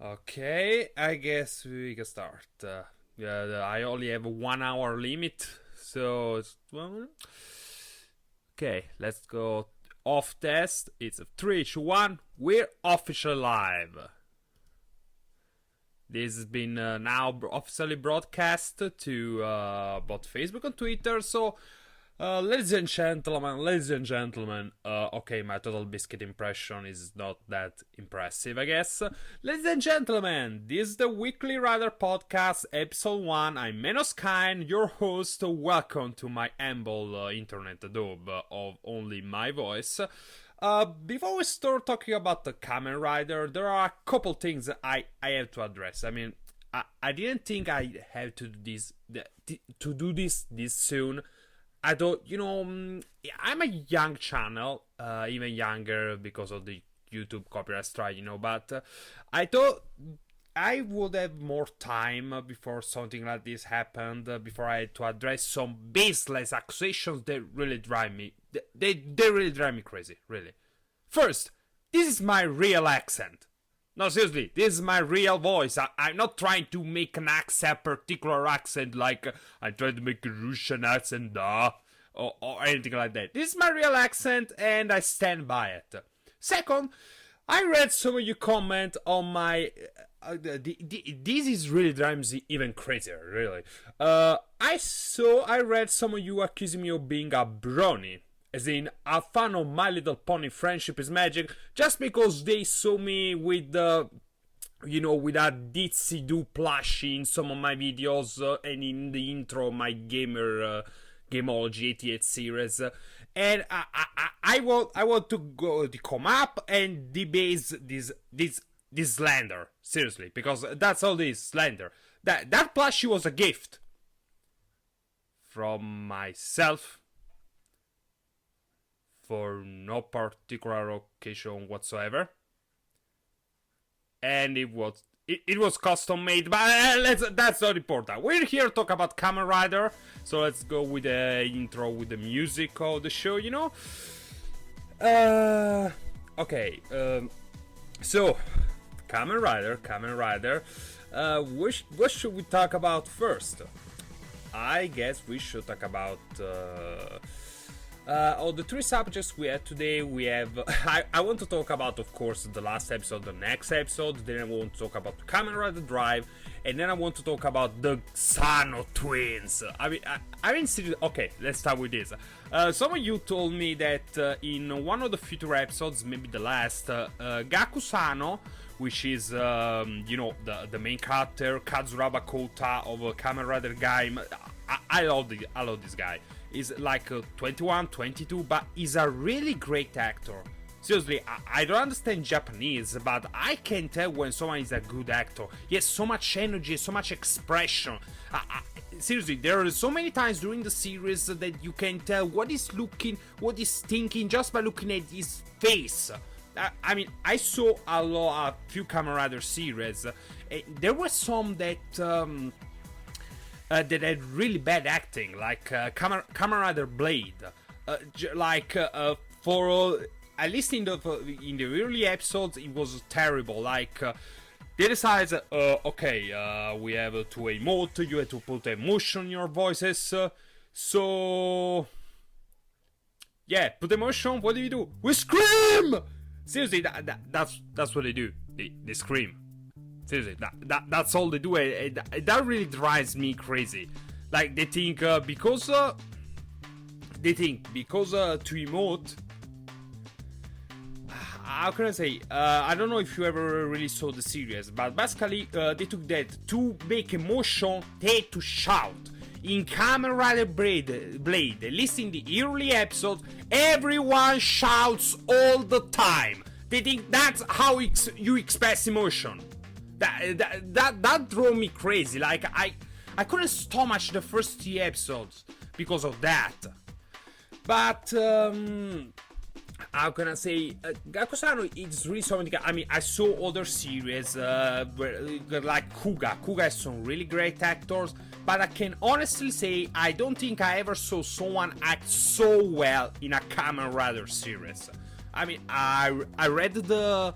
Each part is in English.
Okay, I guess we can start. Yeah, I only have a 1 hour limit, so okay, let's go. Off test. It's a 3, 2, 1. We're officially live. This has been now officially broadcast to both Facebook and Twitter. So, ladies and gentlemen, okay, my total biscuit impression is not that impressive, I guess. Ladies and gentlemen, this is the Weekly Rider Podcast, episode 1. I'm Meinos Kaen, your host. Welcome to my humble internet adobe of only my voice. Before we start talking about the Kamen Rider, there are a couple things I have to address. I mean, I didn't think I had to do this soon. I thought, I'm a young channel, even younger because of the YouTube copyright strike, but I thought I would have more time before something like this happened, before I had to address some baseless accusations that really drive me, they really drive me crazy, really. First, this is my real accent. No, seriously, this is my real voice. I'm not trying to make an accent, particular accent, like I try to make a Russian accent, or anything like that. This is my real accent, and I stand by it. Second, I read some of you comment on my... this is really drives me even crazier, really. I read some of you accusing me of being a brony. As in, a fan of My Little Pony Friendship is Magic, just because they saw me with with a Ditsy-Do plushie in some of my videos and in the intro of my Gameology 88 series. And I want to come up and debase this slander, seriously, because that's all this slander. That plushie was a gift from myself, for no particular occasion whatsoever, and it was custom made. But that's not important. We're here to talk about Kamen Rider, so let's go with the intro, with the music of the show. Okay. So Kamen Rider. What should we talk about first? I guess we should talk about. Of the 3 subjects we had today, we have... I want to talk about, of course, the last episode, the next episode, then I want to talk about Kamen Rider Drive, and then I want to talk about the Sano twins. Okay, let's start with this. Some of you told me that in one of the future episodes, maybe the last, Gaku Sano, which is, the main character, Kazuraba Kota of Kamen Rider Gaim. I love this guy. He's like 21, 22, but he's a really great actor. Seriously, I don't understand Japanese, but I can tell when someone is a good actor. He has so much energy, so much expression. Seriously, there are so many times during the series that you can tell what he's looking, what he's thinking, just by looking at his face. I saw a few Kamen Rider series. There were some that had really bad acting, like Kamen Rider Blade. For at least in the early episodes, it was terrible. Like they decided, we have to emote. You have to put emotion in your voices. So yeah, put emotion. What do? We scream. Seriously, that's what they do. They scream. Seriously, that's all they do, and that really drives me crazy. Like they think because to emote. How can I say? I don't know if you ever really saw the series, but basically they took that to make emotion. They had to shout. In Kamen Rider Blade, at least in the early episodes, everyone shouts all the time. They think that's how you express emotion. That drove me crazy. Like I couldn't stomach the first 3 episodes because of that. But how can I say? Gakusano is really something. I mean, I saw other series like Kuga. Kuga has some really great actors, but I can honestly say I don't think I ever saw someone act so well in a Kamen Rider series. I mean, I read the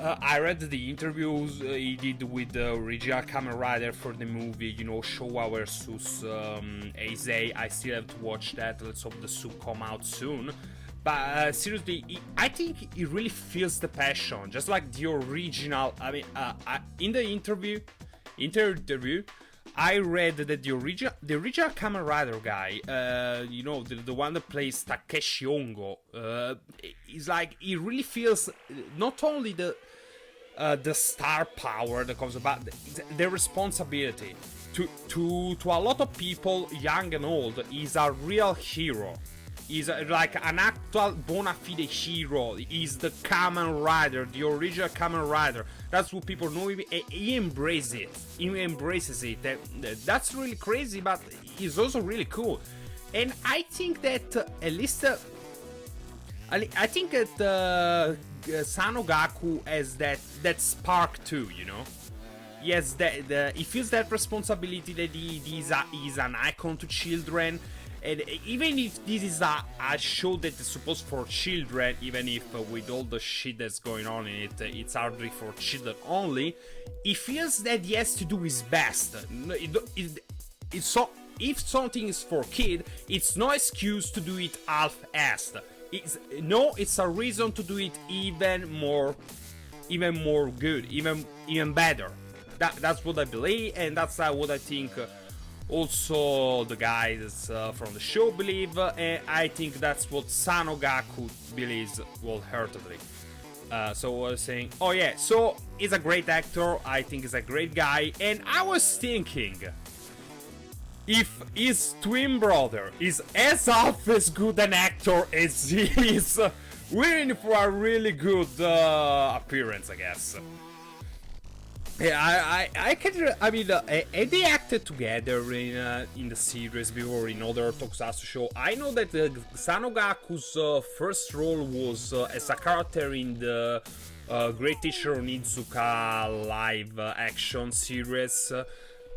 I read the interviews he did with the original Kamen Rider for the movie, Showa versus Eisei. I still have to watch that. Let's hope the suit come out soon. But seriously, I think he really feels the passion, just like the original. I mean, in the interview, I read that the original Kamen Rider guy, the one that plays Takeshi Ongo, is like he really feels not only the star power that comes about, the responsibility to a lot of people, young and old. He's a real hero. He's like an actual bona fide hero. He's the Kamen Rider, the original Kamen Rider. That's what people know him. He embraces it. He embraces it. That's really crazy, but he's also really cool. And I think that at least, I think that Sanogaku has that spark too. Yes, he feels that responsibility that he's an icon to children. And even if this is a show that is supposed for children, even if with all the shit that's going on in it, it's hardly for children only, he feels that he has to do his best. It's so, if something is for kid, it's no excuse to do it half-assed. It's a reason to do it even more good, even better. That's what I believe, and that's what I think. Also, the guys from the show believe, and I think that's what Sanogaku believes wholeheartedly. So I was saying, oh yeah, so he's a great actor, I think he's a great guy, and I was thinking, if his twin brother is as half as good an actor as he is, we're in for a really good appearance, I guess. Yeah, they acted together in the series before in other tokusatsu show. I know that Sanogaku's first role was as a character in the Great Teacher Onizuka live action series,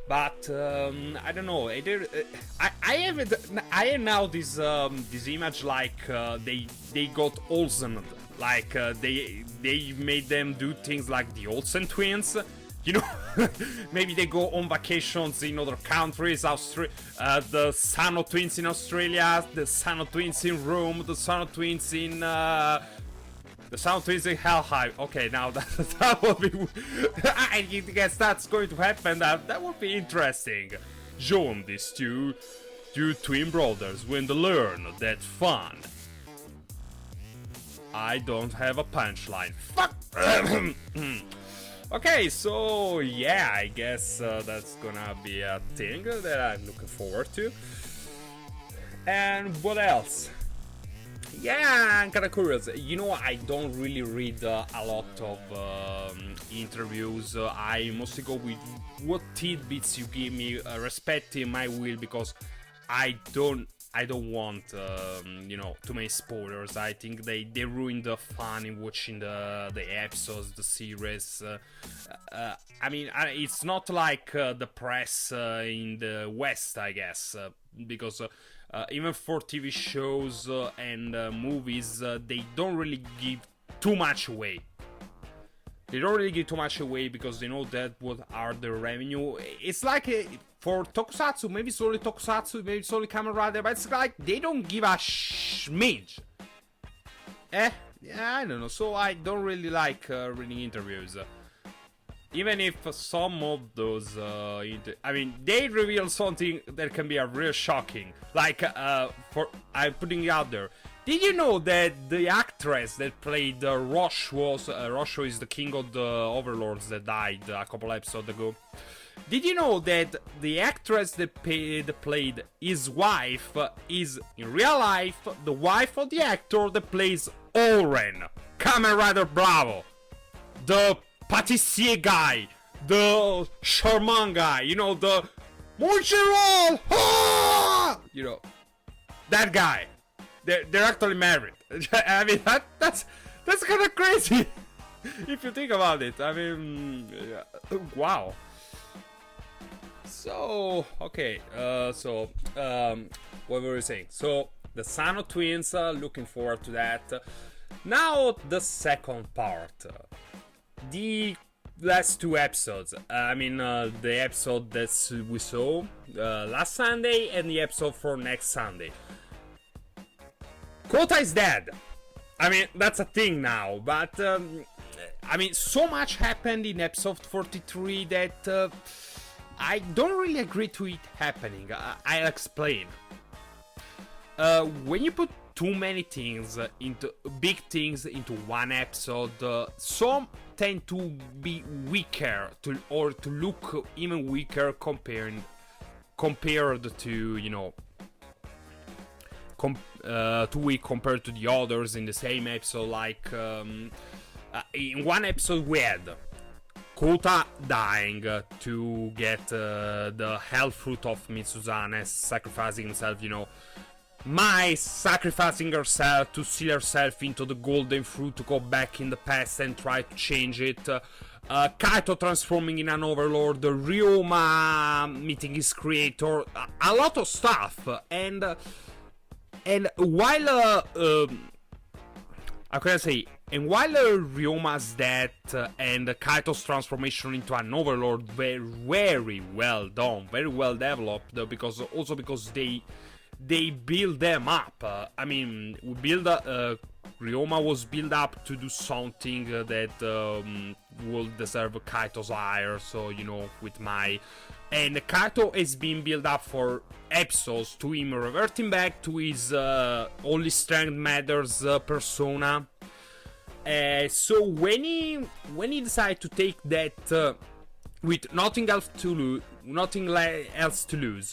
but I don't know. I have now this image like they got Olsen, like they made them do things like the Olsen twins. Maybe they go on vacations in other countries, the Sano twins in Australia, the Sano twins in Rome, the Sano twins in Helheim. Okay, now that would be. I guess that's going to happen. That would be interesting. Join these two twin brothers when they learn that fun. I don't have a punchline. Fuck. Okay, so yeah, I guess that's gonna be a thing that I'm looking forward to. And what else? Yeah, I'm kinda curious. I don't really read a lot of interviews. I mostly go with what tidbits you give me, respecting my will, because I don't want, too many spoilers. I think they ruin the fun in watching the episodes, the series. It's not like the press in the West, I guess, because even for TV shows and movies, they don't really give too much away. They don't really give too much away because they know that what are the revenue. It's like for Tokusatsu, maybe it's only Tokusatsu, maybe it's only Kamen Rider, but it's like they don't give a smidge. Yeah, I don't know. So I don't really like reading interviews. Even if some of those, they reveal something that can be a real shocking. Like, I'm putting it out there. Did you know that the actress that played Rosho is the king of the overlords that died a couple episodes ago? Did you know that the actress that played his wife is, in real life, the wife of the actor that plays Oren, Kamen Rider Bravo, the patissier guy, the charmant guy, the Montreal, that guy. They're actually married. I mean, that's kind of crazy if you think about it. I mean, wow. So, okay. What were we saying? So, the Sano twins, looking forward to that. Now, the second part. the last two episodes. I mean, the episode that we saw last Sunday and the episode for next Sunday. Kota is dead. I mean, that's a thing now, but I mean, so much happened in episode 43 that I don't really agree to it happening. I'll explain. When you put too many things into big things into one episode, some tend to be weaker or to look even weaker compared to, you know, too weak compared to the others in the same episode. Like in one episode we had Kota dying to get the hell fruit of Mitsuzane, sacrificing himself, you know. Mai sacrificing herself to seal herself into the golden fruit to go back in the past and try to change it. Kaito transforming in an overlord. Ryoma meeting his creator. A lot of stuff. And while how can I say? And while Ryoma's death and Kaito's transformation into an overlord were very well done, very well developed, because they build them up. I mean, Ryoma was built up to do something that will deserve Kaito's ire. So, you know, with Mai. And Kaito has been built up for episodes to him reverting back to his only strength matters persona. So when he decided to take that with nothing else to lose,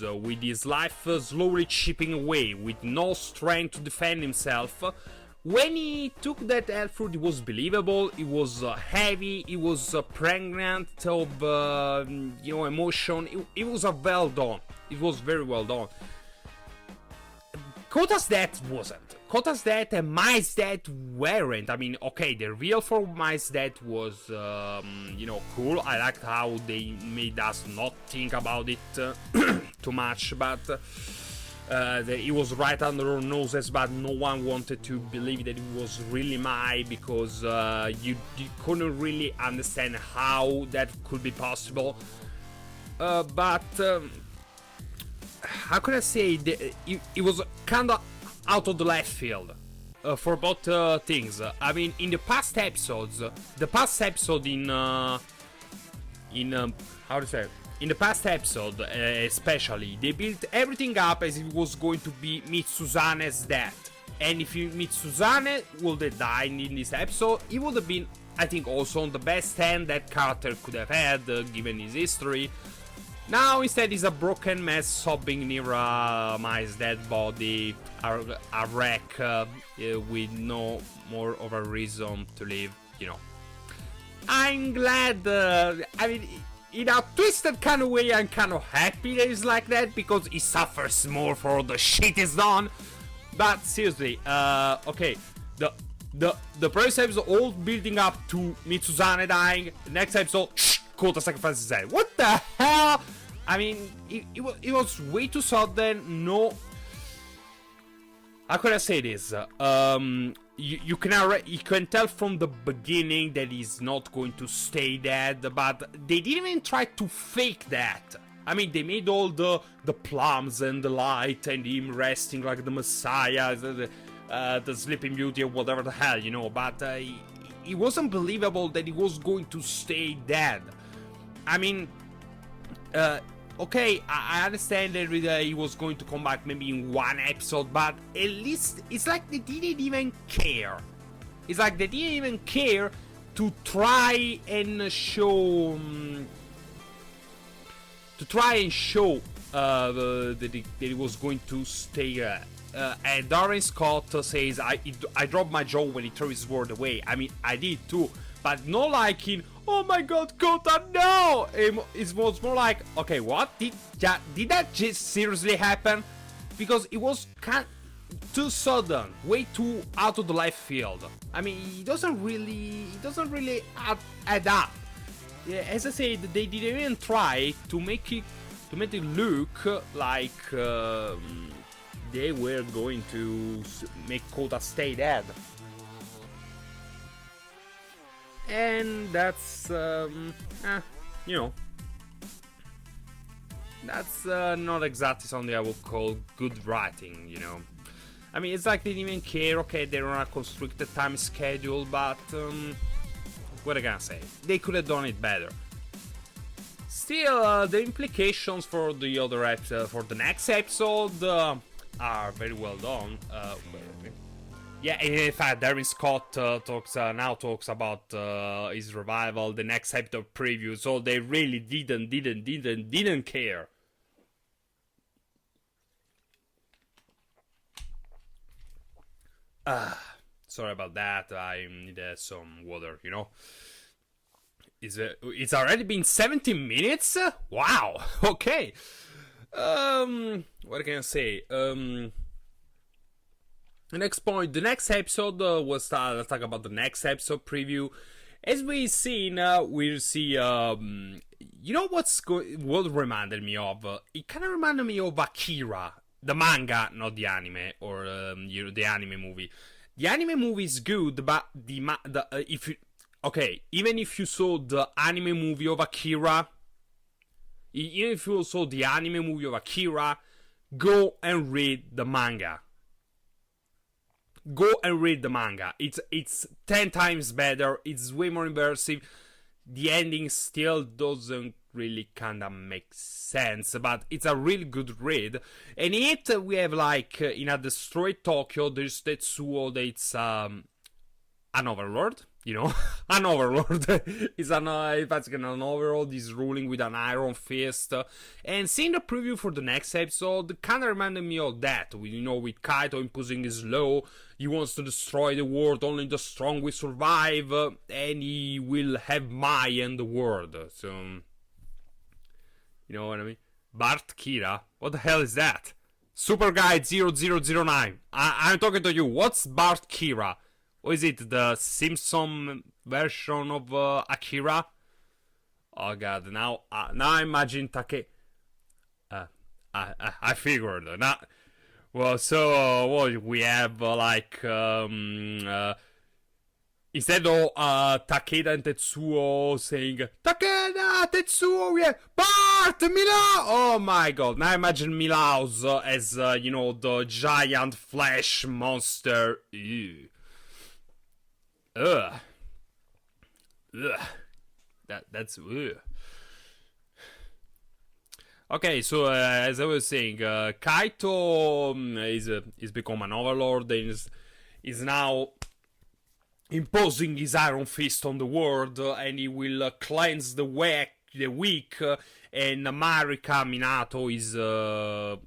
with his life slowly chipping away, with no strength to defend himself, when he took that hell fruit, it was believable. It was heavy. It was pregnant of you know, emotion. It was well done. It was very well done. Kota's death wasn't. Kota's death and Mai's death weren't. I mean, okay, the reveal for Mai's death was, you know, cool. I liked how they made us not think about it too much, but it was right under our noses, but no one wanted to believe that it was really Mai, because you couldn't really understand how that could be possible. But how could I say? It was kind of out of the left field for both things. I mean, in the past episodes, in how to say, in the past episode, especially, they built everything up as if it was going to be Mitsuzane's death. And if Mitsuzane would have died in this episode, it would have been, I think, also on the best end that character could have had, given his history. Now instead he's a broken mess sobbing near Mai's dead body, a wreck with no more of a reason to live, you know. I'm glad, I mean, in a twisted kind of way, I'm kind of happy that he's like that, because he suffers more for all the shit he's done. But seriously, okay, the previous episode all building up to Mitsuzane dying, the next episode, Kota sacrifices his head. What the hell? I mean, it was way too sudden. No, how could I say this? You can tell from the beginning that he's not going to stay dead, but they didn't even try to fake that. I mean, they made all the plums and the light and him resting like the Messiah, the Sleeping Beauty or whatever the hell, you know. But it wasn't believable that he was going to stay dead. I mean, okay, I understand that he was going to come back maybe in one episode, but at least it's like they didn't even care. It's like they didn't even care to try and show that he was going to stay. And Darren Scott says, I dropped my jaw when he threw his sword away. I mean, I did too, but not like in, oh my god, Kota, no! It was more like, okay, what? Did that just seriously happen? Because it was too sudden, way too out of the left field. I mean, it doesn't really add up. Yeah, as I said, they didn't even try to make it look like they were going to make Kota stay dead. and that's you know, that's not exactly something I would call good writing, you know. I mean, it's like they didn't even care. Okay, they're on a constricted time schedule, but what I gonna say? They could have done it better. Still, the implications for the other for the next episode are very well done. Yeah, in fact, Darren Scott talks about his revival, the next episode preview. So they really didn't care. Sorry about that. I needed some water, you know. It's already been 17 minutes? Wow. Okay. What can I say? The next point, the next episode let's talk about the next episode preview. As we've seen, we'll see. You know what reminded me of? It kind of reminded me of Akira, the manga, not the anime, or the anime movie. The anime movie is good, but if you, okay, even if you saw the anime movie of Akira, even if you saw the anime movie of Akira, go and read the manga. Go and read the manga. It's 10 times better. It's way more immersive. The ending still doesn't really kinda make sense, but it's a really good read. And it we have like in a destroyed Tokyo. There's Tetsuo. That's an overlord. You know, an overlord is basically an overlord. He's ruling with an iron fist. And seeing the preview for the next episode kind of reminded me of that. You know, with Kaito imposing his law, he wants to destroy the world. Only the strong will survive, and he will have Mai and the world. So, you know what I mean? Bart Kira, what the hell is that? Super Guide 0009. I'm talking to you. What's Bart Kira? Or is it the Simpson version of Akira? Oh god, now I imagine Take. I figured. Now, well, so we have instead of Takeda and Tetsuo saying Takeda, Tetsuo, we have Bart, Milao. Oh my god! Now imagine Milaus as you know, the giant flesh monster. Ew. Ugh. That's ugh. Okay, so as I was saying, Kaito is become an overlord and is now imposing his iron fist on the world, and he will cleanse the weak. And Marika Minato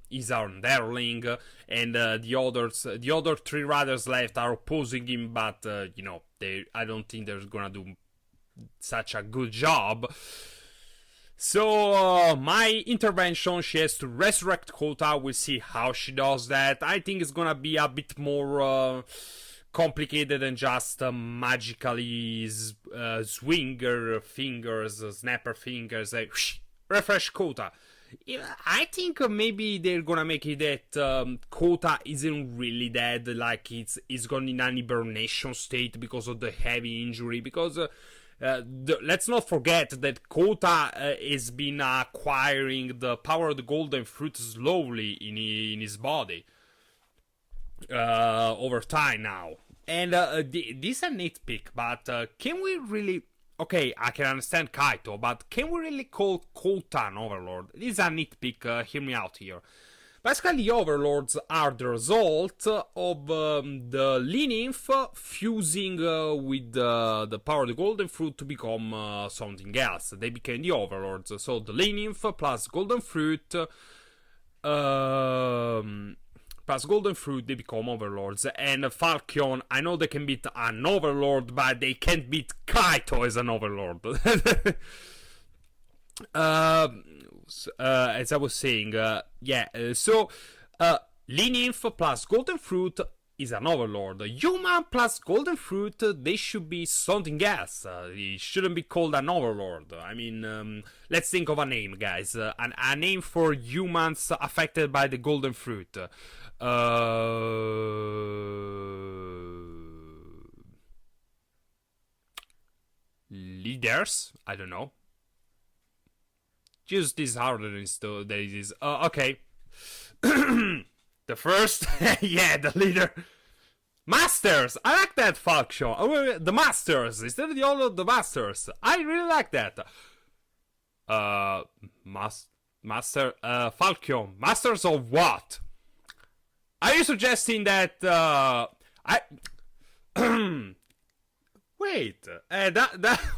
is our underling, and the other three riders left are opposing him, but you know, I don't think they're gonna do such a good job. So my intervention, she has to resurrect Kota. We'll see how she does that. I think it's gonna be a bit more complicated than just magically swinger fingers, snapper fingers, refresh Kota. I think maybe they're gonna make it that Kota isn't really dead, like it's gone in an hibernation state because of the heavy injury. Because let's not forget that Kota has been acquiring the power of the golden fruit slowly in his body over time now. And this is a nitpick, but can we really... Okay, I can understand Kaito, but can we really call Kota an overlord? This is a nitpick, hear me out here. Basically, the overlords are the result of the Lee-Nymph fusing with the power of the golden fruit to become something else. They became the overlords. So the Lee-Nymph plus golden fruit... plus golden fruit, they become overlords. And Falcon, I know they can beat an overlord, but they can't beat Kaito as an overlord. As I was saying, Lee-Nymph plus golden fruit is an overlord. Human plus golden fruit, they should be something else. It shouldn't be called an overlord. I mean, let's think of a name, guys. A name for humans affected by the golden fruit. leaders. I don't know. Just this harder than it is. Okay. The first, yeah, the leader. Masters! I like that function. The Masters! Instead of the order of the Masters. I really like that. Master, Falcon. Masters of what? Are you suggesting that, Wait,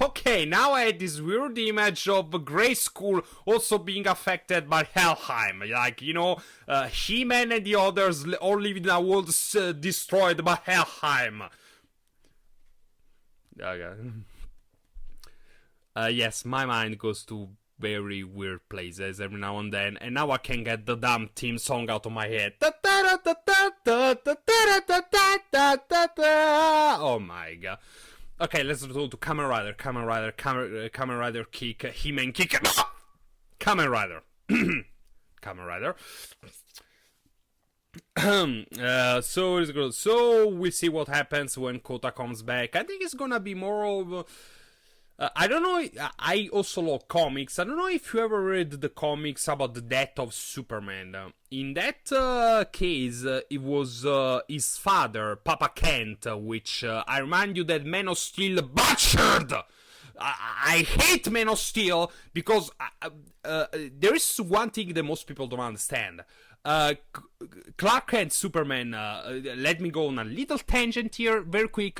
okay, now I had this weird image of Grey School also being affected by Helheim. Like, you know, He-Man and the others all live in a world destroyed by Helheim. Okay. Yes, my mind goes to very weird places every now and then, and now I can get the damn theme song out of my head. Oh my god. Okay, let's go to Kamen Rider, Kamen Rider kick, He-Man kick, Kamen Rider. Kamen Rider. So we'll see what happens when Kota comes back. I think it's gonna be more of... I don't know, I also love comics. I don't know if you ever read the comics about the death of Superman. In that case, it was his father, Papa Kent, which I remind you that Man of Steel butchered! I hate Man of Steel because there is one thing that most people don't understand. Clark Kent, Superman, let me go on a little tangent here, very quick.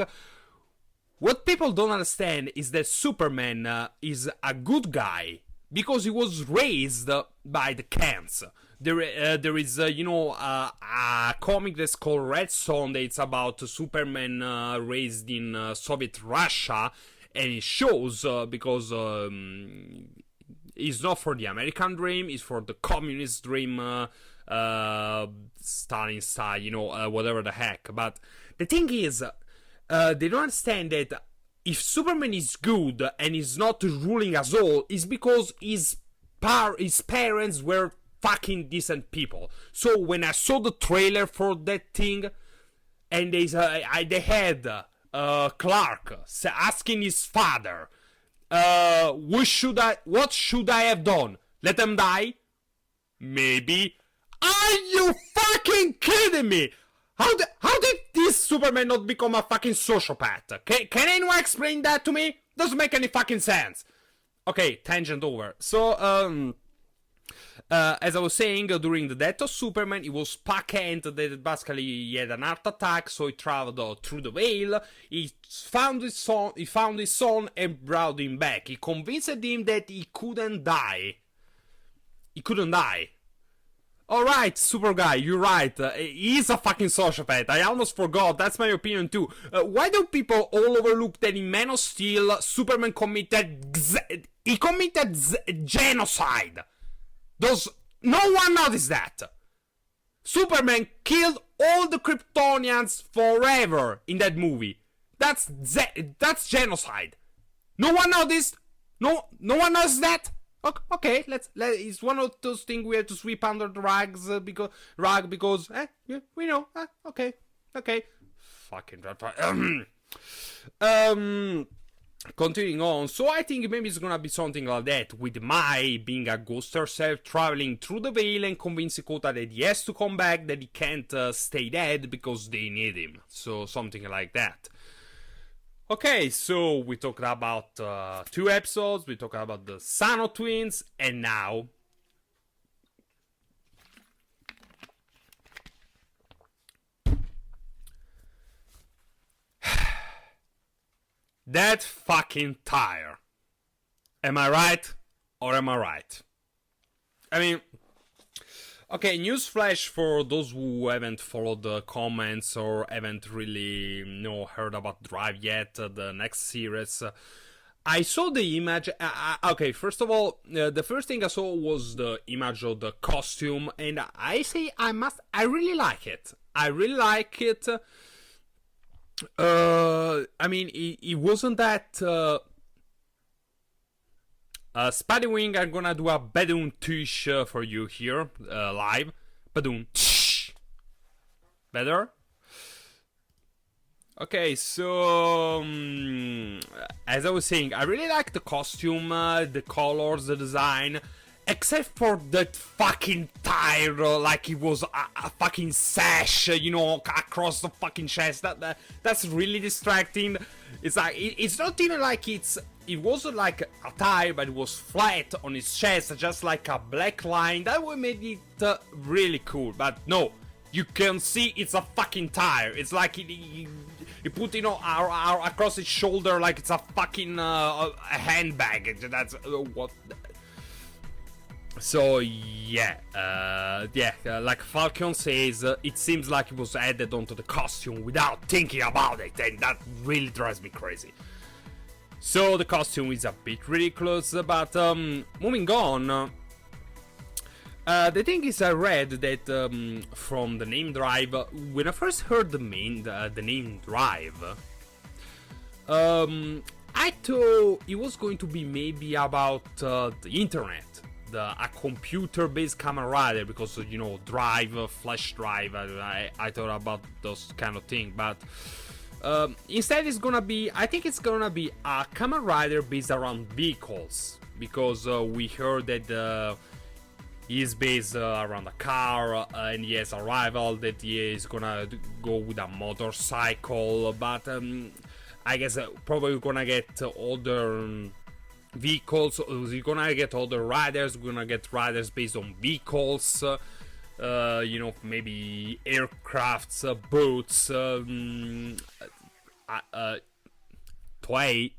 What people don't understand is that Superman is a good guy because he was raised by the Kents. There is, a comic that's called Red Sonja. It's about Superman raised in Soviet Russia, and it shows because it's not for the American dream, it's for the communist dream, Stalin style, whatever the heck. But the thing is, they don't understand that if Superman is good and is not ruling us all, it's because his parents were fucking decent people. So when I saw the trailer for that thing, and they had Clark asking his father, what should I have done? Let them die? Maybe. Are you fucking kidding me? How did this Superman not become a fucking sociopath? Can anyone explain that to me? Doesn't make any fucking sense. Okay, tangent over. So, as I was saying, during the death of Superman, it was Kent that basically had an heart attack, so he traveled through the veil. He found his son and brought him back. He convinced him that he couldn't die. Alright, super guy, you're right. He's a fucking sociopath. I almost forgot. That's my opinion too. Why do people all overlook that in Man of Steel, Superman committed genocide? No one noticed that. Superman killed all the Kryptonians forever in that movie. That's genocide. No one noticed. No one knows that. Okay, it's one of those things we have to sweep under the rug because yeah, we know. Okay. Fucking continuing on, so I think maybe it's gonna be something like that, with Mai being a ghost herself, traveling through the veil and convincing Kota that he has to come back, that he can't stay dead because they need him. So something like that. Okay, so we talked about 2 episodes, we talked about the Sano twins, and now... that fucking tire. Am I right? Or am I right? I mean... Okay, newsflash for those who haven't followed the comments or haven't really, heard about Drive yet, the next series. I saw the image. Okay, first of all, the first thing I saw was the image of the costume, and I really like it. I mean, it wasn't that... Spiderwing, I'm gonna do a Badoon Tish for you here, live. Badoon Tish. Better? Okay, so as I was saying, I really like the costume, the colors, the design, except for that fucking tire, like it was a fucking sash, across the fucking chest. That's really distracting. It's like it's not even like it wasn't like a tire, but it was flat on his chest, just like a black line. That would make it really cool. But no, you can see it's a fucking tire. It's like he put across his shoulder like it's a fucking a handbag. That's what. So yeah, like Falcon says, it seems like it was added onto the costume without thinking about it, and that really drives me crazy. So the costume is a bit ridiculous, but moving on. The thing is, I read that from the name Drive, when I first heard the name Drive, I thought it was going to be maybe about the internet, a computer-based Kamen Rider, because Drive, flash drive. I thought about those kind of things, but instead I think it's gonna be a Kamen Rider based around vehicles, because we heard that he's based around a car, and he has a rival that he is gonna go with a motorcycle, but I guess probably gonna get other vehicles. We're gonna get other riders. We're gonna get riders based on vehicles, maybe aircrafts, boats. Toei,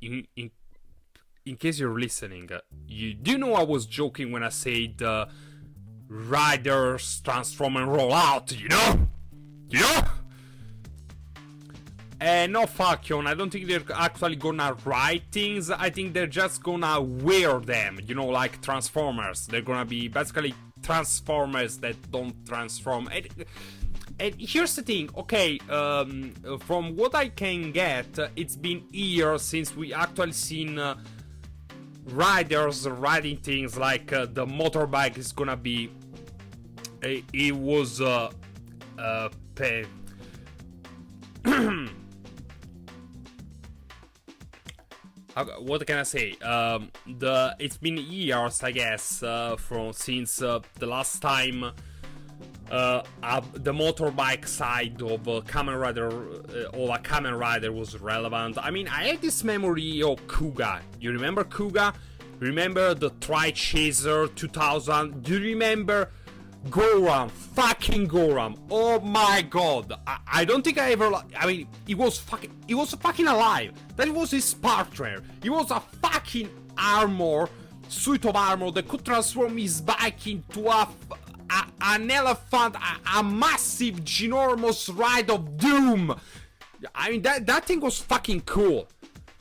in case you're listening, you do know I was joking when I said riders transform and roll out, And no, Falcon, I don't think they're actually gonna ride things. I think they're just gonna wear them, like Transformers. They're gonna be basically Transformers that don't transform. And here's the thing, okay, from what I can get, it's been years since we actually seen riders riding things like the motorbike is gonna be. It was what can I say? It's been years, I guess, since the last time the motorbike side of Kamen Rider or a Kamen Rider was relevant. I mean, I have this memory of Kuga. You remember Kuga? Remember the Tri Chaser 2000? Do you remember Goram? Fucking Goram! Oh my god! I don't think I ever. I mean, he was fucking alive. That was his partner. He was a fucking suit of armor that could transform his bike into an elephant, a massive, ginormous ride of doom. I mean, that thing was fucking cool.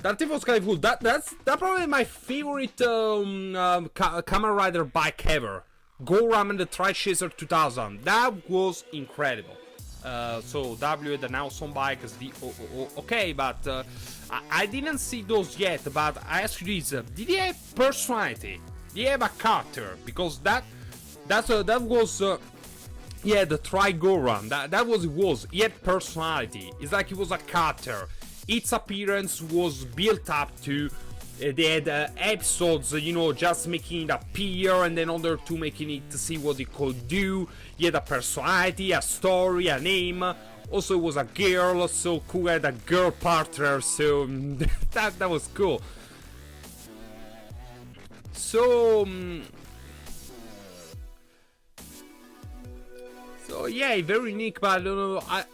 That thing was kind of cool. That's probably my favorite Kamen Rider bike ever. Goram and the Tri Chaser 2000. That was incredible. So W had an awesome bike. Okay, but I didn't see those yet. But I ask you this: did he have personality? Did he have a character? Because that was the Tri Goram. That was he had personality. It's like he was a character. Its appearance was built up to. They had episodes, just making it appear, and then other two making it to see what it could do. He had a personality, a story, a name. Also, it was a girl, so Kuga had a girl partner, so that was cool. So yeah, very unique, but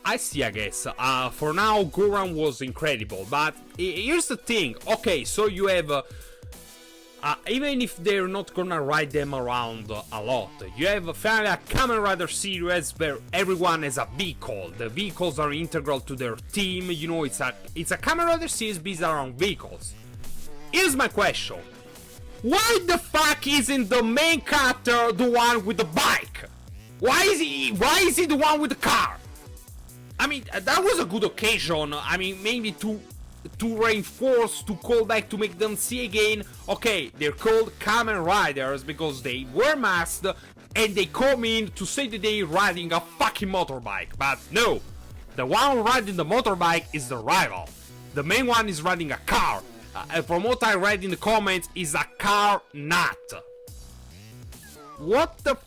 I see, I guess. For now, Goran was incredible, but here's the thing. Okay, so you have, even if they're not gonna ride them around a lot, you have finally a Kamen Rider series where everyone has a vehicle. The vehicles are integral to their team. It's a Kamen Rider series based around vehicles. Here's my question: why the fuck isn't the main character the one with the bike? Why is he the one with the car? I mean, that was a good occasion. I mean, maybe to reinforce, to call back, to make them see again. Okay, they're called Kamen Riders because they were masked and they come in to say that they're riding a fucking motorbike. But no, The one riding the motorbike is the rival. The main one is riding a car. From what I read in the comments, is a car nut. What the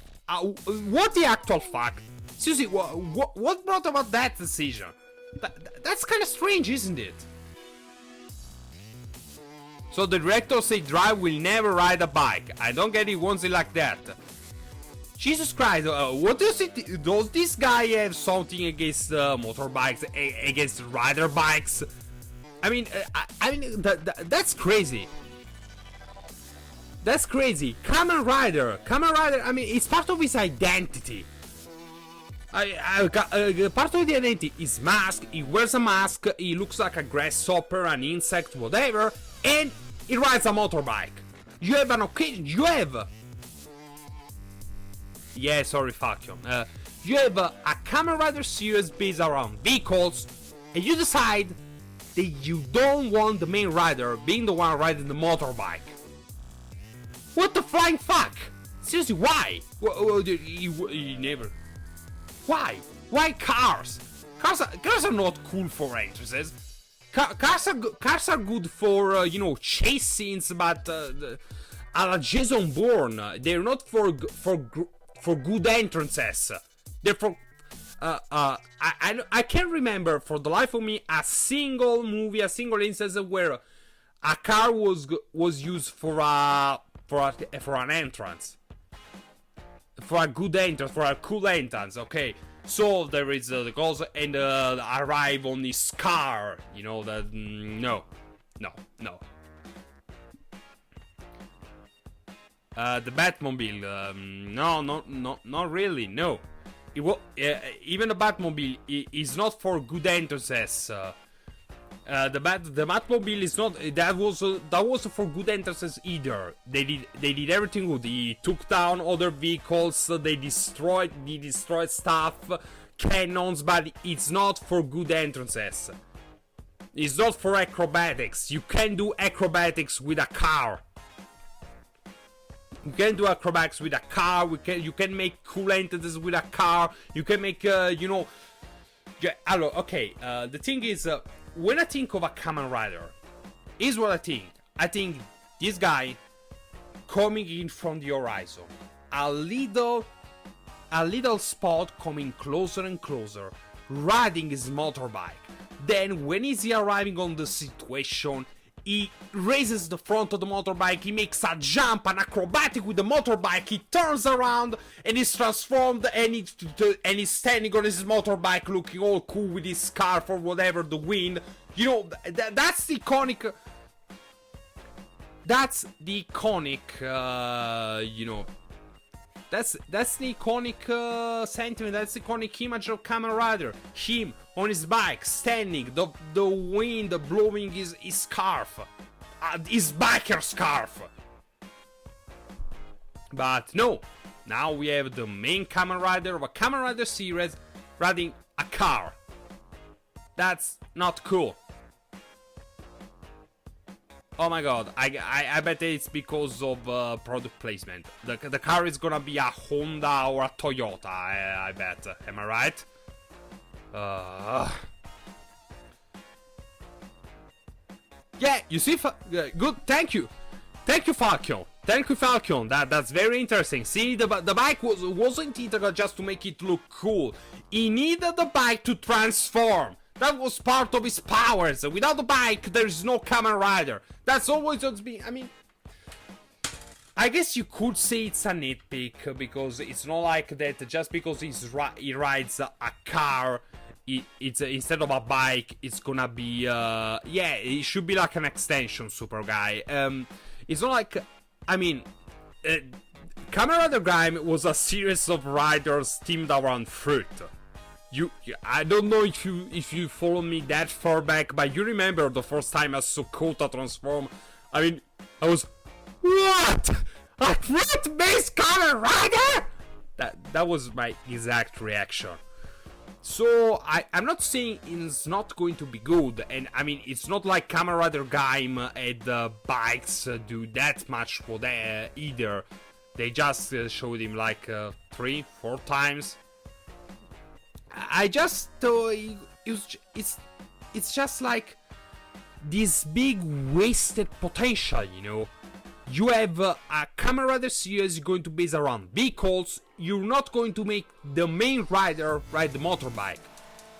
actual fuck? Seriously, what brought about that decision? That's kind of strange, isn't it? So the director said Drive will never ride a bike. I don't get it, wants it like that. Jesus Christ, what does it... Does this guy have something against motorbikes, against rider bikes? I mean, that's crazy. That's crazy. Kamen Rider, I mean, it's part of his identity. Part of the identity is mask. He wears a mask, he looks like a grasshopper, an insect, whatever, and he rides a motorbike. You have an occasion, yeah, sorry, fuck you. You have a Kamen Rider series based around vehicles, and you decide that you don't want the main rider being the one riding the motorbike. What the flying fuck? Seriously, why? He never... Why? Why cars? Cars are not cool for entrances. Cars are good for, chase scenes, but a la Jason Bourne. They're not for good entrances. They're for... I can't remember for the life of me a single movie, a single instance where a car was used for an entrance. For a good entrance, for a cool entrance, okay? So there is the goals and arrive on this car, no. The Batmobile, no, not really, no. Even the Batmobile is not for good entrances. The Batmobile is not. That was for good entrances either. They did everything good. He took down other vehicles. They destroyed stuff, cannons, but it's not for good entrances. It's not for acrobatics. You can do acrobatics with a car. You can do acrobatics with a car. You can make cool entrances with a car. You can make okay. The thing is. When I think of a Kamen Rider, here's what I think. I think this guy coming in from the horizon, a little spot coming closer and closer, riding his motorbike. Then when he's arriving on the situation, he raises the front of the motorbike, he makes a jump, an acrobatic with the motorbike, he turns around and he's transformed and he's standing on his motorbike looking all cool with his scarf or whatever, the wind. That's the iconic... That's the iconic, That's the iconic sentiment, that's the iconic image of Kamen Rider. Him on his bike, standing, the wind blowing his scarf. His biker scarf. But no, now we have the main Kamen Rider of a Kamen Rider series riding a car. That's not cool. Oh my god, I bet it's because of product placement. The car is gonna be a Honda or a Toyota, I bet. Am I right? Yeah, you see, good, thank you. Thank you, Falcon. Thank you, Falcon. That's very interesting. See, the bike wasn't integral just to make it look cool. He needed the bike to transform. That was part of his powers. Without the bike, there is no Kamen Rider. That's always what's been. I mean, I guess you could say it's a nitpick because it's not like that. Just because he rides a car, it's instead of a bike, it's gonna be. Yeah, it should be like an extension, super guy. It's not like. I mean, Kamen Rider Gaim was a series of riders themed around fruit. I don't know if you follow me that far back, but you remember the first time I saw Kota transform. I mean, I was, what? A fruit-based Kamen Rider? That was my exact reaction. So I'm not saying it's not going to be good, and I mean it's not like Kamen Rider Gaim and the bikes do that much for that either. They just showed him like 3-4 times. I just it it's just like this big wasted potential, you know. You have a Kamen Rider series going to base around vehicles. You're not going to make the main rider ride the motorbike.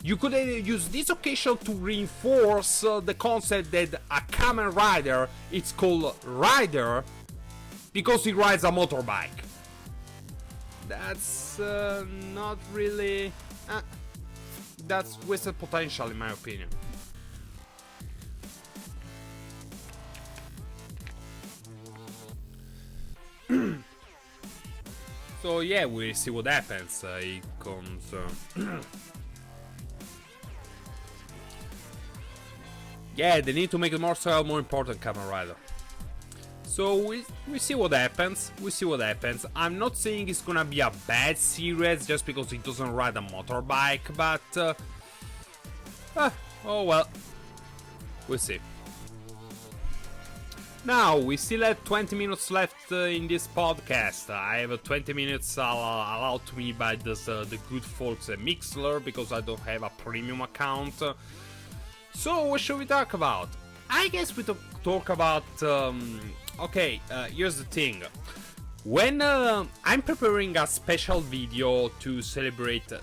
You could use this occasion to reinforce the concept that a Kamen Rider, it's called Rider because he rides a motorbike. That's not really... that's wasted potential in my opinion. So yeah, we'll see what happens. It comes... yeah, they need to make the motorcycle more important, Kamen Rider. So we see what happens. We see what happens. I'm not saying it's gonna be a bad series just because it doesn't ride a motorbike, but oh well, we'll see. Now we still have 20 minutes left in this podcast. I have 20 minutes allowed to me by the good folks at Mixler because I don't have a premium account. So what should we talk about? I guess we talk about. Okay, here's the thing. When I'm preparing a special video to celebrate, to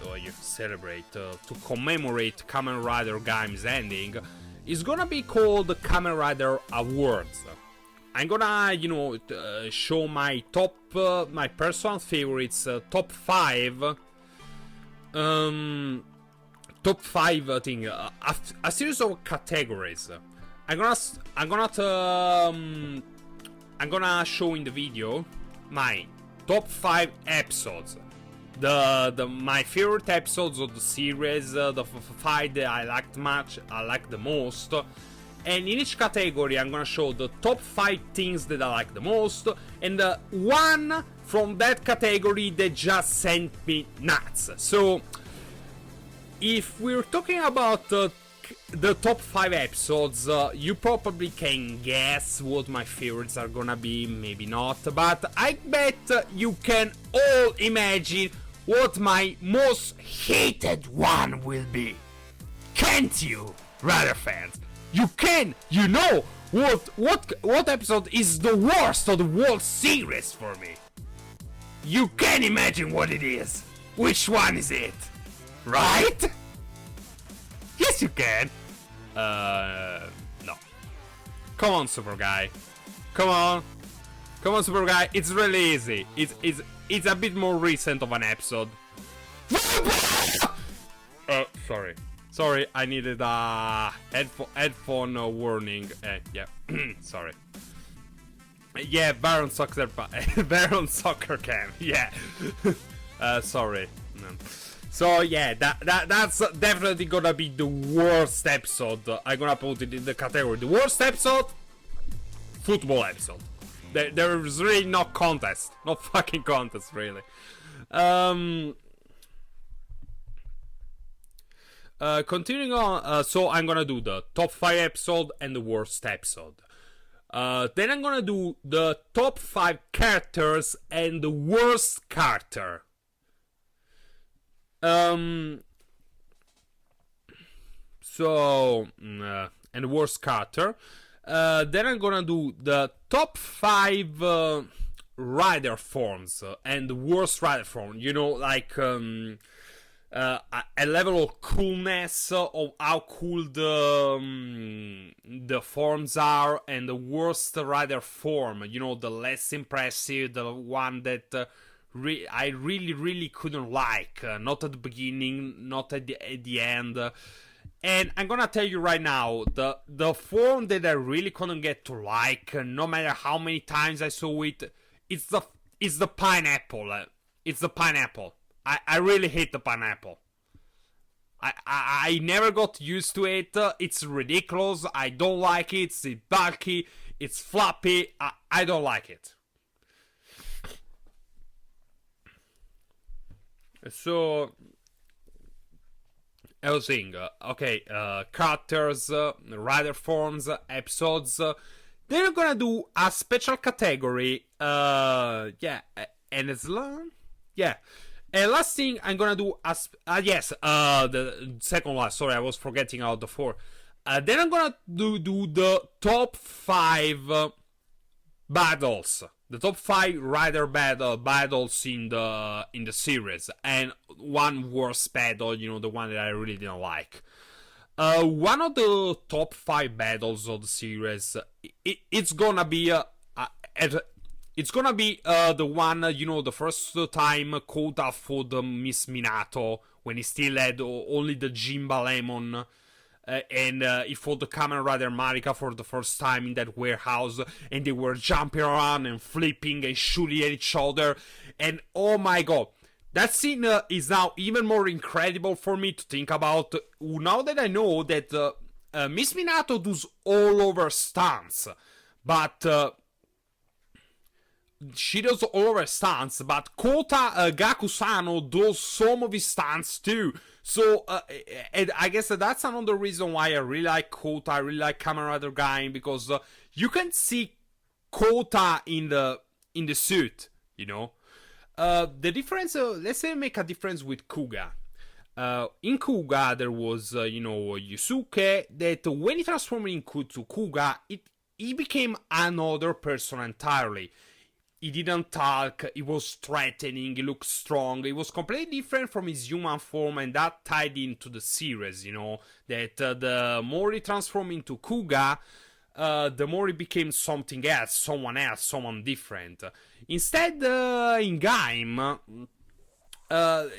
commemorate Kamen Rider Gaim's ending, it's gonna be called the Kamen Rider Awards. I'm gonna, you know, show my top, my personal favorites, top 5. Top 5 thing, a series of categories. I'm gonna show in the video my top 5 episodes, my favorite episodes of the series, the 5 that I liked the most, and in each category I'm gonna show the top 5 things that I like the most, and one from that category that just sent me nuts. So if we're talking about the top 5 episodes, you probably can guess what my favorites are gonna be, maybe not, but I bet you can all imagine what my most hated one will be. Can't you, Rider fans? You can! You know what episode is the worst of the whole series for me? You can imagine what it is. Which one is it? Right? Yes, you can. No. Come on, Super Guy. Come on, Super Guy. It's really easy. It's a bit more recent of an episode. Sorry. I needed a headphone warning. Yeah. Sorry. Yeah, Baron Soccer Cam. Yeah. Sorry. No. So yeah, that's definitely gonna be the worst episode. I'm gonna put it in the category. The worst episode? Football episode. There's really no contest. No fucking contest, really. Continuing on, so I'm gonna do the top 5 episode and the worst episode. Then I'm gonna do the top 5 characters and the worst character. And the worst character. Then I'm gonna do the top 5 rider forms and the worst rider form. You know, like a level of coolness of how cool the forms are, and the worst rider form. You know, the less impressive, the one that I really couldn't like. Not at the beginning, not at the end. And I'm gonna tell you right now, the form that I really couldn't get to like, no matter how many times I saw it, it's the pineapple. It's the pineapple. I really hate the pineapple. I never got used to it. It's ridiculous. I don't like it. It's bulky. It's floppy. I don't like it. So I was saying, characters, rider forms, episodes. Then I'm gonna do a special category. And it's long. Yeah. And last thing I'm gonna do the second last. Sorry, I was forgetting out the 4. Then I'm gonna do the top 5 battles, the top 5 rider battles in the series, and one worst battle, the one that I really didn't like. One of the top 5 battles of the series, it's gonna be the one, the first time Kota fought Miss Minato, when he still had only the Jinba Lemon, and he fought the Kamen Rider Marika for the first time in that warehouse, and they were jumping around and flipping and shooting at each other, and oh my god, that scene is now even more incredible for me to think about, now that I know that Miss Minato does all over stunts, but she does all of her stunts, but Kota Gakusano does some of his stunts too. So, and I guess that's another reason why I really like Kota, I really like Kamen Rider Gaim, because you can see Kota in the suit, The difference, let's say make a difference with Kuga. In Kuga, there was, Yusuke, that when he transformed into Kuga, he became another person entirely. He didn't talk, he was threatening, he looked strong, he was completely different from his human form, and that tied into the series, that the more he transformed into Kuga, the more he became something else, someone different. Instead, in Gaim, the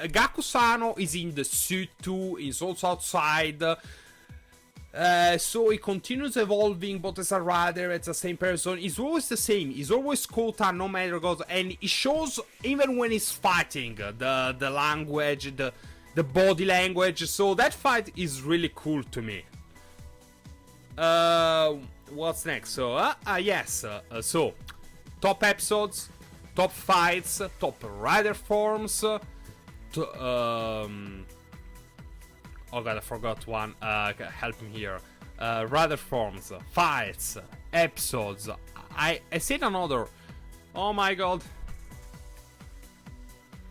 Gakusano is in the suit too, is also outside. So he continues evolving, but as a rider, it's the same person. He's always the same. He's always Kota, no matter what. And he shows, even when he's fighting, the language, the body language. So that fight is really cool to me. What's next? So, so, top episodes, top fights, top rider forms. Oh god, I forgot one. Help me here. Rider forms, fights, episodes. I said another. Oh my god.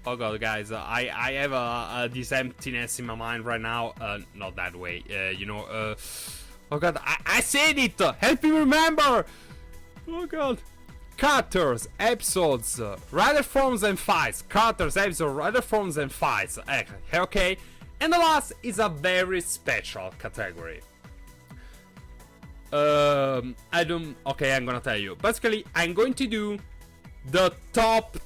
Oh god, guys. I have this emptiness in my mind right now. Not that way. Oh god, I said it. Help me remember. Oh god. Characters, episodes, rider forms and fights. Characters, episodes, rider forms and fights. Okay. And the last is a very special category. Okay, I'm gonna tell you. Basically, I'm going to do the top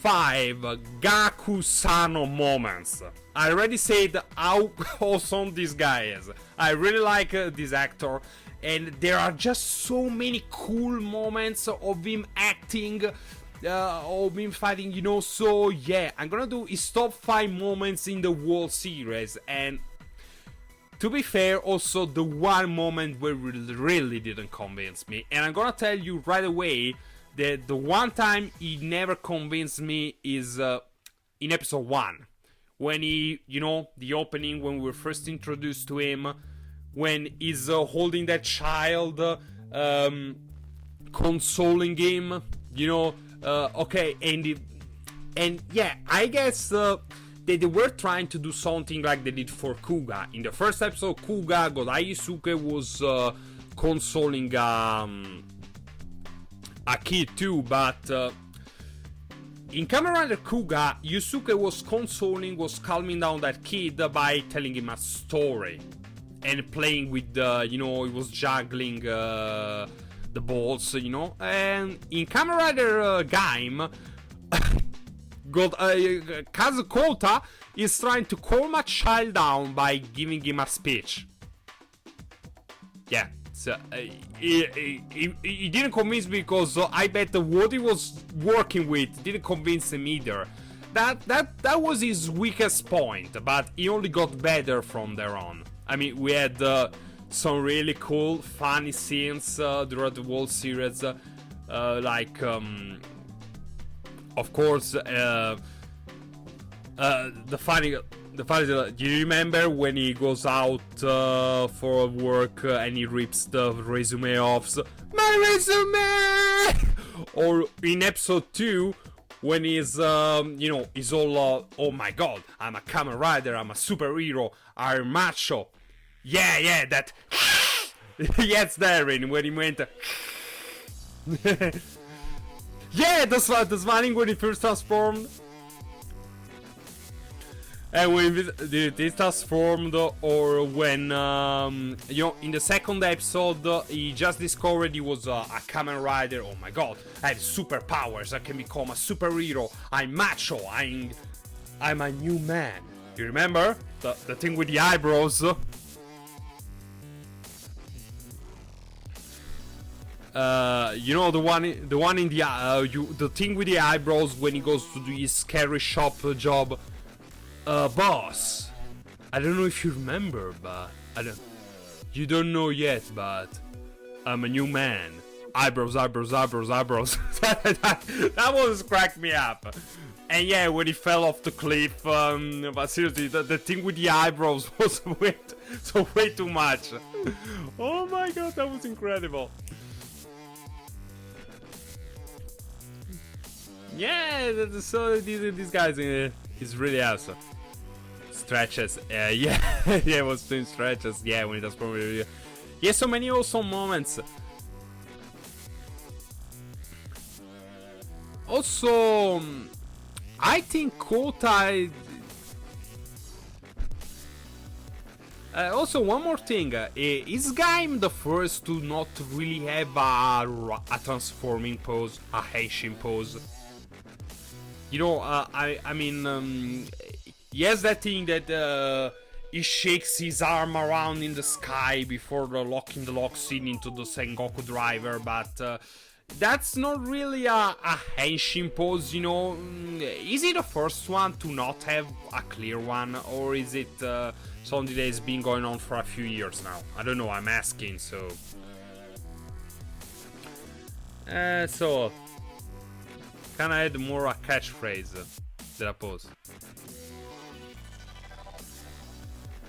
5 Gakusano moments. I already said how awesome this guy is. I really like this actor. And there are just so many cool moments of him acting, of him fighting, So yeah, I'm gonna do his top 5 moments in the whole series. And to be fair, also the one moment where it really didn't convince me. And I'm gonna tell you right away that the one time he never convinced me is in episode 1. When he, the opening, when we were first introduced to him, when he's holding that child, consoling him, okay, and yeah, I guess they were trying to do something like they did for Kuga. In the first episode, Kuga, Godai Yusuke was consoling a kid too, but in Kamen Rider Kuga, Yusuke was calming down that kid by telling him a story. And playing with he was juggling the balls, And in Kamen Rider Gaim, Kazukota is trying to calm a child down by giving him a speech. Yeah, so he didn't convince me, because I bet what he was working with didn't convince him either. That was his weakest point, but he only got better from there on. I mean, we had some really cool, funny scenes throughout the whole series, like, of course, the funny. Do you remember when he goes out for work and he rips the resume off? My resume! Or in episode 2, when he's he's all oh my god, I'm a Kamen Rider, I'm a superhero, I'm macho. Yeah, that. Yes, Darren, when he went. Yeah, the smiling when he first transformed. And when this transformed, or when, in the second episode, he just discovered he was a Kamen Rider. Oh my god, I have superpowers, I can become a superhero, I'm macho, I'm a new man. You remember? The thing with the eyebrows? The one in the thing with the eyebrows when he goes to do his scary shop job. Boss, I don't know if you remember, but you don't know yet, but I'm a new man. Eyebrows. That was cracked me up. And yeah, when he fell off the cliff, but seriously, the thing with the eyebrows was way too much. Oh my god, that was incredible. Yeah, so these guys is really awesome. Stretches, yeah, it was doing stretches, yeah, when it was probably, yeah, so many awesome moments. Also, I think Kota. Also, one more thing, is Gaim the first to not really have a transforming pose, a Heishin pose? I mean, he has that thing that he shakes his arm around in the sky before locking the lock scene into the Sengoku driver, but that's not really a Henshin pose, Is it the first one to not have a clear one, or is it something that has been going on for a few years now? I don't know, I'm asking, so... Can I add more a catchphrase than a pose?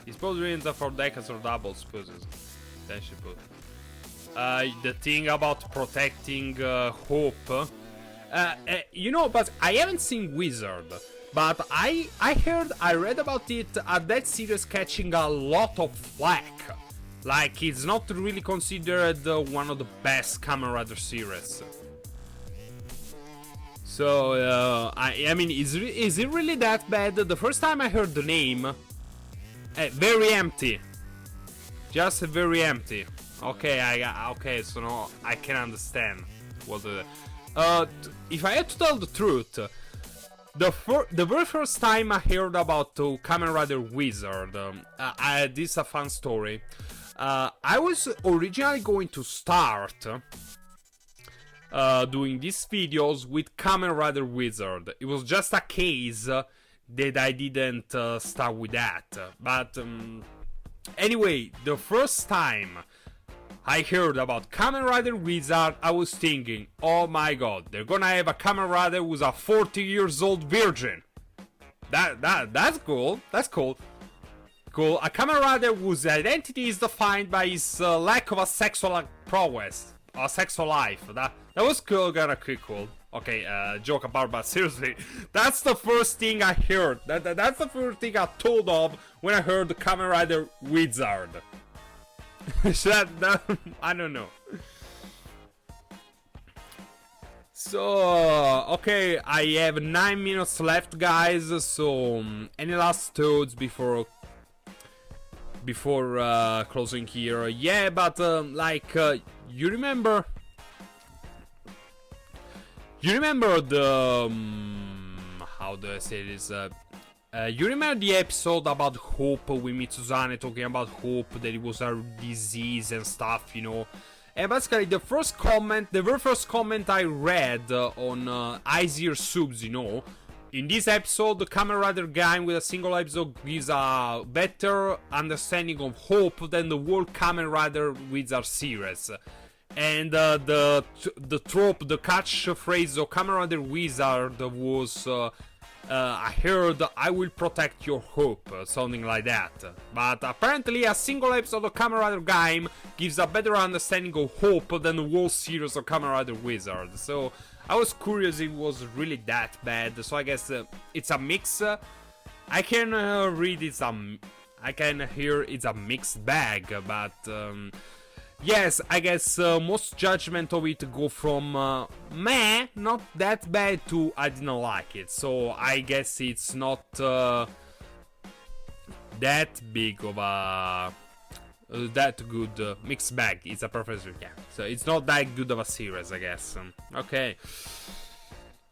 His pose remains for decades or doubles poses. Tension pose. The thing about protecting Hope. But I haven't seen Wizard. But I read about it at that series catching a lot of flack. Like, it's not really considered one of the best Kamen Rider series. So, I mean, is it really that bad? The first time I heard the name, very empty. Just very empty. Okay, okay, so now I can understand what if I had to tell the truth, the very first time I heard about Kamen Rider Wizard, this is a fun story. I was originally going to start doing these videos with Kamen Rider Wizard. It was just a case that I didn't start with that. But anyway, the first time I heard about Kamen Rider Wizard, I was thinking, oh my god, they're gonna have a Kamen Rider who's a 40 years old virgin. That's cool. That's cool. Cool. A Kamen Rider whose identity is defined by his lack of a sexual prowess, a sexual life. That was cool, gonna cool. Okay, joke apart, but seriously, that's the first thing I heard. That's the first thing I thought of when I heard the Kamen Rider Wizard. I don't know. So, okay, I have 9 minutes left, guys. So, any last thoughts before closing here? Yeah, but you remember the how do I say this? You remember the episode about Hope with Mitsuzane talking about Hope, that it was a disease and stuff, And basically, the very first comment I read on Easier Subs, in this episode, the Kamen Rider Gaim with a single episode gives a better understanding of Hope than the whole Kamen Rider Wizard series. And the trope, the catchphrase of Kamen Rider Wizard was I heard I will protect your hope, something like that. But apparently a single episode of Kamen Rider Gaim gives a better understanding of hope than the whole series of Kamen Rider Wizard. So I was curious if it was really that bad. So I guess it's a mix. I can I can hear it's a mixed bag, but yes, I guess most judgment of it go from meh, not that bad, to I didn't like it. So I guess it's not that big of a that good mixed bag. It's a professor, yeah. So it's not that good of a series, I guess. Okay.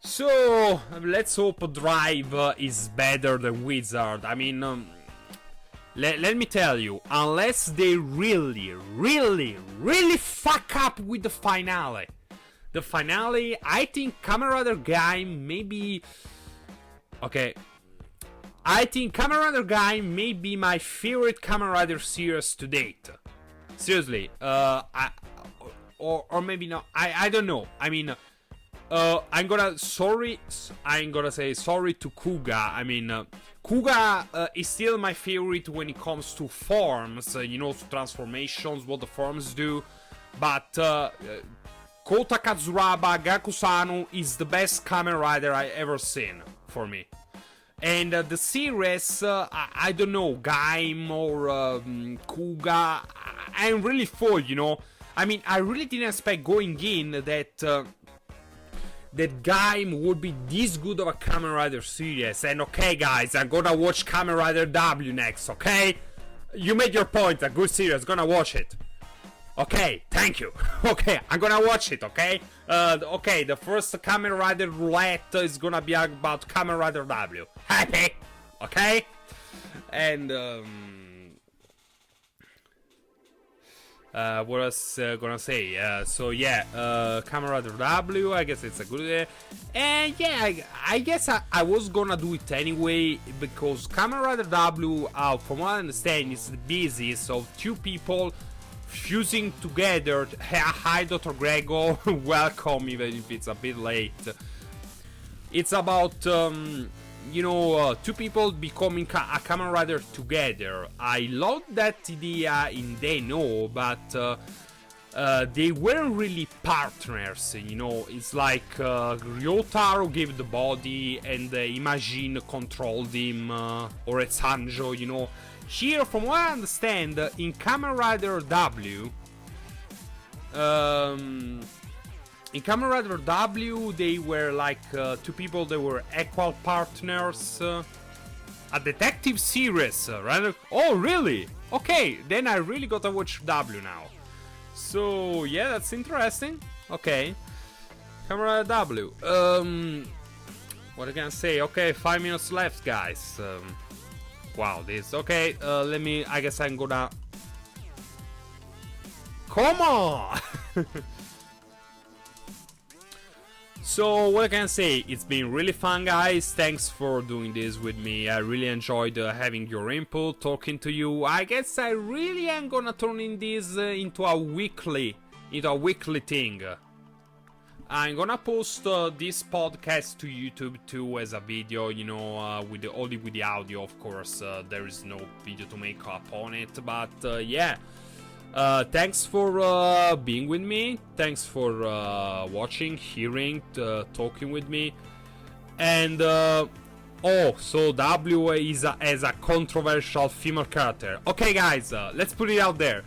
So let's hope Drive is better than Wizard. I mean, let me tell you, unless they really fuck up with the finale. The finale, I think Kamen Rider Gaim maybe... Okay. I think Kamen Rider Gaim may be my favorite Kamen Rider series to date. Seriously. Or maybe not. I don't know. I mean... I'm gonna say sorry to Kuga. I mean, Kuga is still my favorite when it comes to forms, you know, to transformations, what the forms do. But Kota Kazuraba Gakusano is the best Kamen Rider I ever seen for me. And the series, I don't know, Gaim or Kuga, I'm really full, you know. I mean, I really didn't expect going in that Gaim would be this good of a Kamen Rider series. And okay, guys, I'm gonna watch Kamen Rider W next, okay? You made your point, a good series, gonna watch it. Okay, thank you. Okay, I'm gonna watch it, okay? Okay, the first Kamen Rider Roulette is gonna be about Kamen Rider W. Happy? Okay? And, what I was gonna say, so yeah, Kamen Rider W, I guess it's a good and yeah, I guess I was gonna do it anyway, because Kamen Rider W, from what I understand, is the busiest of two people fusing together. Hi Dr. Grego, welcome, even if it's a bit late. It's about you know, two people becoming a Kamen Rider together. I love that idea in They Know, but they weren't really partners, you know. It's like Ryotaro gave the body and Imagine controlled him, or Sanjo, you know. Here, from what I understand, in Kamen Rider W, in Kamen Rider W, they were like two people that were equal partners. A detective series, right? Oh, really? Okay, then I really gotta watch W now. So, yeah, that's interesting. Okay. Kamen Rider W. What can I say? Okay, 5 minutes left, guys. Wow, this. Okay, let me. I guess I'm gonna. Come on! So, what can I say? It's been really fun, guys. Thanks for doing this with me. I really enjoyed having your input, talking to you. I guess I really am gonna turn in this into a weekly thing. I'm gonna post this podcast to YouTube too as a video, you know, only with the audio, of course. There is no video to make up on it, but yeah. Thanks for being with me. Thanks for watching, hearing, talking with me. And oh, so W is as a controversial female character. Okay, guys, let's put it out there.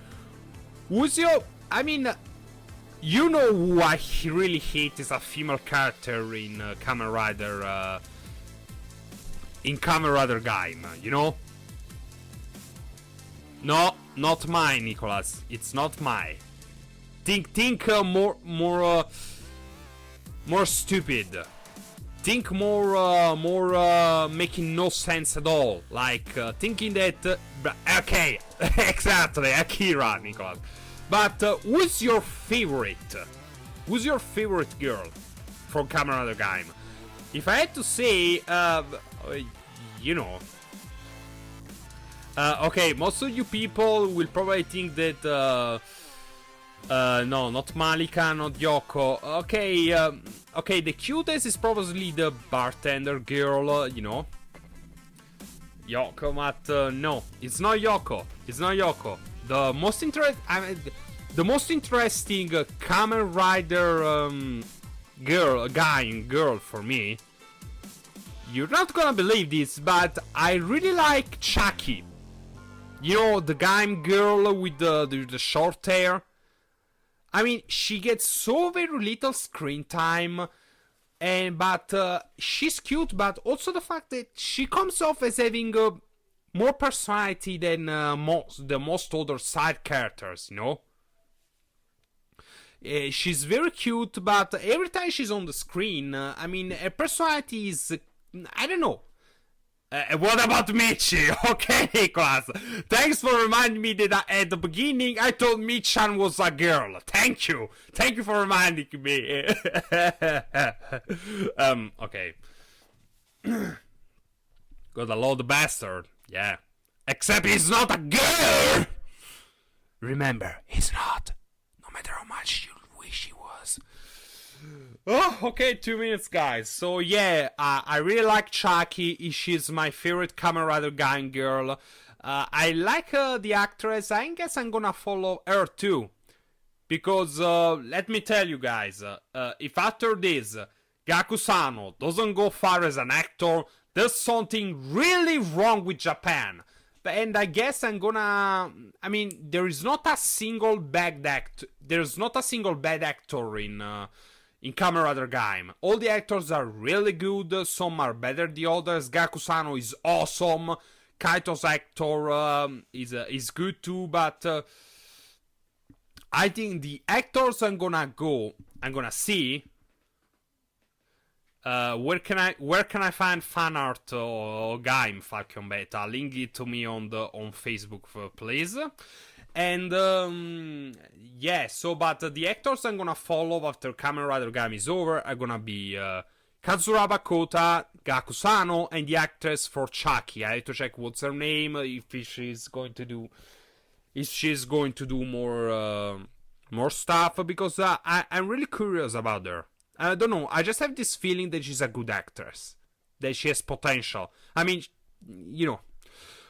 Who's your? I mean, you know who I really hate is a female character in Kamen Rider. In Kamen Rider Gaim, you know. No, not mine, Nicholas. It's not mine. Think more stupid. Think more making no sense at all. Like thinking that. Okay, exactly, Akira, Nicholas. But who's your favorite? Who's your favorite girl from Kamen Rider Gaim? If I had to say, you know. Okay, most of you people will probably think that No, not Malika, not Yoko. Okay, okay, the cutest is probably the bartender girl, you know. Yoko, but no, it's not Yoko. It's not Yoko. The most interesting Kamen Rider girl for me. You're not gonna believe this, but I really like Chucky. You know, the Gaim girl with the short hair. I mean, she gets so very little screen time, but she's cute. But also the fact that she comes off as having more personality than the most other side characters. You know, she's very cute, but every time she's on the screen, I mean, her personality is, I don't know. What about Michi? Okay, class. Thanks for reminding me that at the beginning I thought Michan was a girl. Thank you. Thank you for reminding me. Okay. Gotta love the bastard. Yeah. Except he's not a girl! Remember, he's not. No matter how much you wish he was. Oh, okay, 2 minutes, guys. So, yeah, I really like Chucky. She's my favorite Kamen Rider Gaim girl. I like the actress. I guess I'm gonna follow her too. Because, let me tell you guys, if after this, Gakusano doesn't go far as an actor, there's something really wrong with Japan. And I guess I'm gonna... I mean, there is not a single bad actor. There's not a single bad actor in Kamen Rider Gaim. All the actors are really good. Some are better than the others. Gakusano is awesome. Kaito's actor is good too. But I think the actors I'm gonna see. Where can I find fan art or Gaim Falcon Beta? Link it to me on Facebook, please. And yeah, so but the actors I'm gonna follow after Kamen Rider Gaim is over are gonna be Kazuraba Kota, Gakusano, and the actress for Chucky. I have to check what's her name, if she's going to do more stuff, because I'm really curious about her. I don't know, I just have this feeling that she's a good actress, that she has potential. I mean, you know.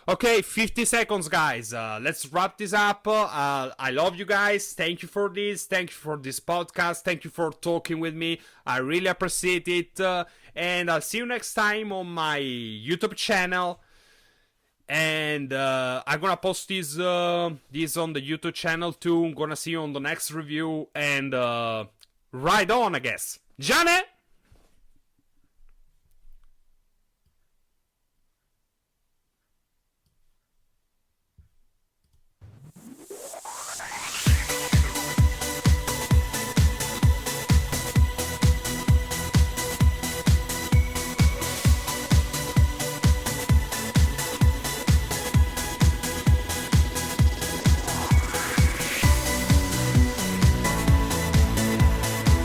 Okay, 50 seconds, guys. Let's wrap this up. I love you guys. Thank you for this. Thank you for this podcast. Thank you for talking with me. I really appreciate it. And I'll see you next time on my YouTube channel. And I'm gonna post this on the YouTube channel too. I'm gonna see you on the next review. And ride on, I guess. Jane!